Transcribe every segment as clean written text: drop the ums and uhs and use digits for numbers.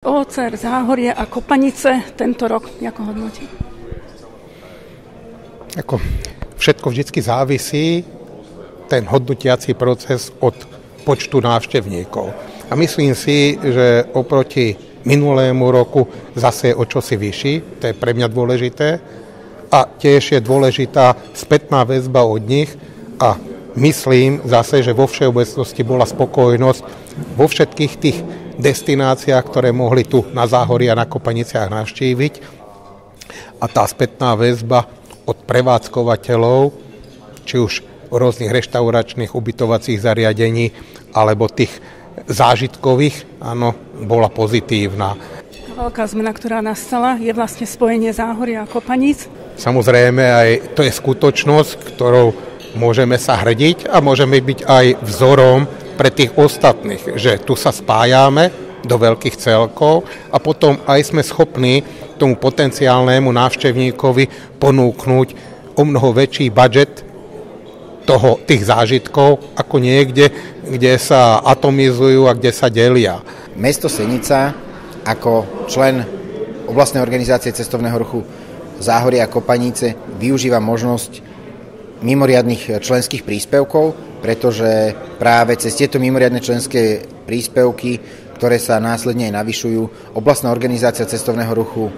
OCR Záhorie a Kopanice tento rok ako hodnotí? Všetko vždy závisí, ten hodnotiaci proces, od počtu návštevníkov. A myslím si, že oproti minulému roku zase je o čosi vyšší, to je pre mňa dôležité. A tiež je dôležitá spätná väzba od nich a myslím zase, že vo všeobecnosti bola spokojnosť vo všetkých tých destináciách, ktoré mohli tu na Záhorí a na Kopaniciach navštíviť. A tá spätná väzba od prevádzkovateľov, či už rôznych reštauračných ubytovacích zariadení, alebo tých zážitkových, bola pozitívna. Veľká zmena, ktorá nastala, je vlastne spojenie Záhoria a Kopaníc. Samozrejme, aj to je skutočnosť, ktorou môžeme sa hrdiť a môžeme byť aj vzorom pre tých ostatných, že tu sa spájame do veľkých celkov a potom aj sme schopní tomu potenciálnemu návštevníkovi ponúknuť o mnoho väčší budžet tých zážitkov ako niekde, kde sa atomizujú a kde sa delia. Mesto Senica ako člen oblastnej organizácie cestovného ruchu Záhorie a Kopanice využíva možnosť mimoriadnych členských príspevkov, pretože práve cez tieto mimoriadne členské príspevky, ktoré sa následne aj navyšujú, oblastná organizácia cestovného ruchu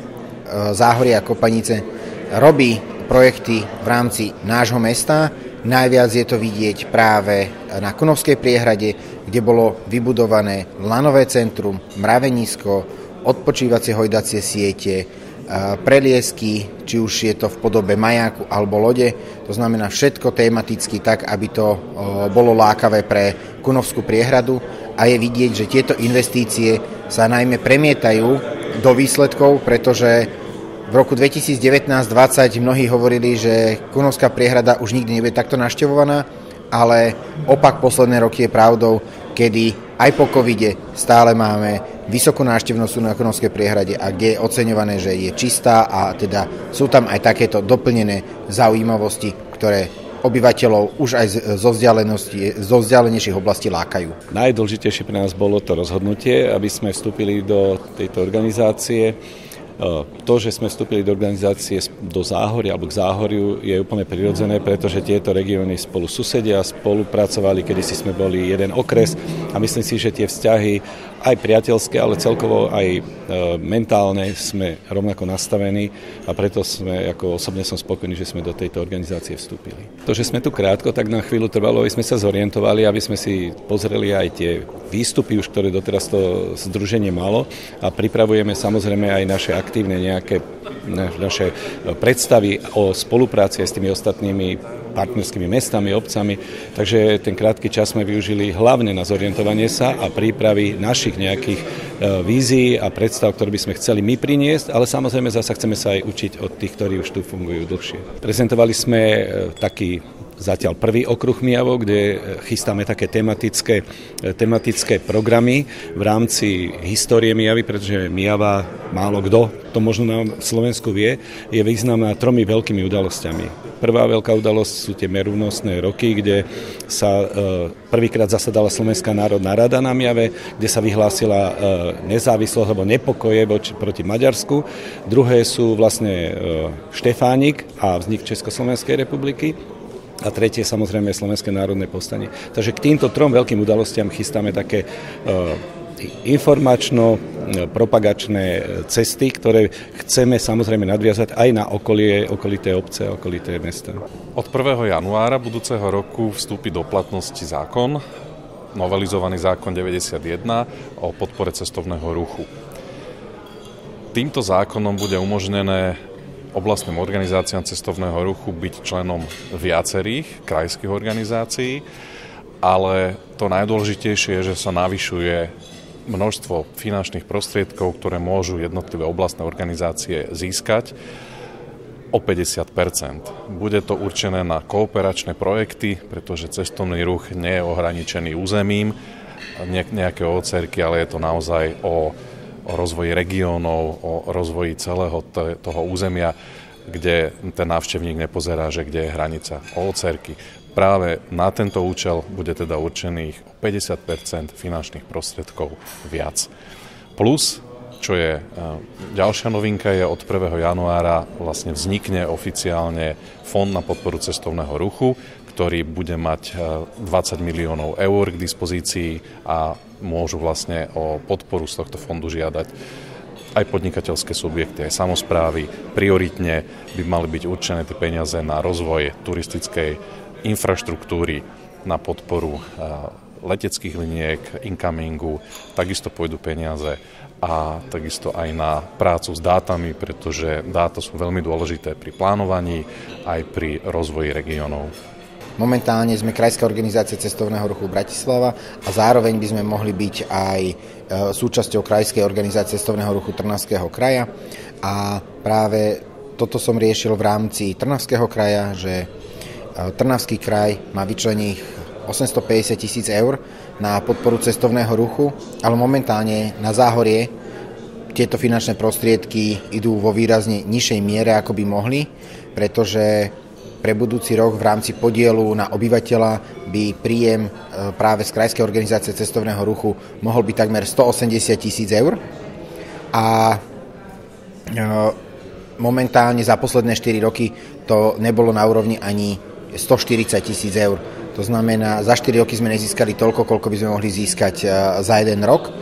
Záhorie a Kopanice robí projekty v rámci nášho mesta. Najviac je to vidieť práve na Kunovskej priehrade, kde bolo vybudované lanové centrum, mravenisko, odpočívacie hojdacie siete, preliesky, či už je to v podobe majáku alebo lode. To znamená všetko tematicky tak, aby to bolo lákavé pre Kunovskú priehradu a je vidieť, že tieto investície sa najmä premietajú do výsledkov, pretože v roku 2019-2020 mnohí hovorili, že Kunovská priehrada už nikdy nebude takto navštevovaná, ale opak posledné roky je pravdou, kedy aj po covide stále máme vysokú návštevnosť na Kunovskej priehrade a kde je oceňované, že je čistá a teda sú tam aj takéto doplnené zaujímavosti, ktoré obyvateľov už aj zo vzdialenejších oblastí lákajú. Najdôležitejšie pre nás bolo to rozhodnutie, aby sme vstúpili do tejto organizácie. To, že sme vstúpili do organizácie do Záhoria alebo k Záhoriu, je úplne prirodzené, pretože tieto regióny spolu susedia, spolupracovali, kedysi sme boli jeden okres a myslím si, že tie vzťahy aj priateľské, ale celkovo aj mentálne sme rovnako nastavení a preto osobne som spokojný, že sme do tejto organizácie vstúpili. To, že sme tu krátko, tak na chvíľu trvalo, aby sme sa zorientovali, aby sme si pozreli aj tie výstupy, už ktoré doteraz to združenie malo a pripravujeme samozrejme aj naše aktívne nejaké naše predstavy o spolupráci s tými ostatnými partnerskými mestami, obcami. Takže ten krátky čas sme využili hlavne na zorientovanie sa a prípravy našich nejakých vízií a predstav, ktoré by sme chceli my priniesť, ale samozrejme zasa chceme sa aj učiť od tých, ktorí už tu fungujú dlhšie. Prezentovali sme taký zatiaľ prvý okruh Mijavov, kde chystáme také tematické programy v rámci histórie Mijavy, pretože Mijava, málo kto to možno na Slovensku vie, je významná 3 veľkými udalosťami. Prvá veľká udalosť sú tie merúnosné roky, kde sa prvýkrát zasadala Slovenská národná rada na Mijave, kde sa vyhlásila nezávislosť alebo nepokoje proti Maďarsku. Druhé sú vlastne Štefánik a vznik Československej republiky. A tretie samozrejme Slovenské národné povstanie. Takže k týmto 3 veľkým udalostiam chystáme také informačno-propagačné cesty, ktoré chceme samozrejme nadviazať aj na okolité obce a okolité mesta. Od 1. januára budúceho roku vstúpi do platnosti zákon, novelizovaný zákon 91 o podpore cestovného ruchu. Týmto zákonom bude umožnené oblastným organizáciám cestovného ruchu byť členom viacerých krajských organizácií, ale to najdôležitejšie je, že sa navyšuje množstvo finančných prostriedkov, ktoré môžu jednotlivé oblastné organizácie získať o 50%. Bude to určené na kooperačné projekty, pretože cestovný ruch nie je ohraničený územím, nejaké OCR-ky, ale je to naozaj o rozvoji regiónov, o rozvoji celého toho územia, kde ten návštevník nepozerá, že kde je hranica OCR-ky. Práve na tento účel bude teda určených 50% finančných prostriedkov viac. Plus Čo je ďalšia novinka, je od 1. januára vlastne vznikne oficiálne Fond na podporu cestovného ruchu, ktorý bude mať 20 miliónov eur k dispozícii a môžu vlastne o podporu z tohto fondu žiadať aj podnikateľské subjekty, aj samosprávy. Prioritne by mali byť určené tie peniaze na rozvoj turistickej infraštruktúry, na podporu leteckých liniek, incomingu, takisto pôjdu peniaze a takisto aj na prácu s dátami, pretože dáta sú veľmi dôležité pri plánovaní aj pri rozvoji regiónov. Momentálne sme Krajská organizácia cestovného ruchu Bratislava a zároveň by sme mohli byť aj súčasťou Krajskej organizácie cestovného ruchu Trnavského kraja a práve toto som riešil v rámci Trnavského kraja, že Trnavský kraj má vyčlených 850 000 eur na podporu cestovného ruchu, ale momentálne na Záhorie tieto finančné prostriedky idú vo výrazne nižšej miere, ako by mohli, pretože pre budúci rok v rámci podielu na obyvateľa by príjem práve z Krajskej organizácie cestovného ruchu mohol byť takmer 180 000 eur a momentálne za posledné 4 roky to nebolo na úrovni ani 140 000 eur. To znamená, za 4 roky sme nezískali toľko, koľko by sme mohli získať za jeden rok.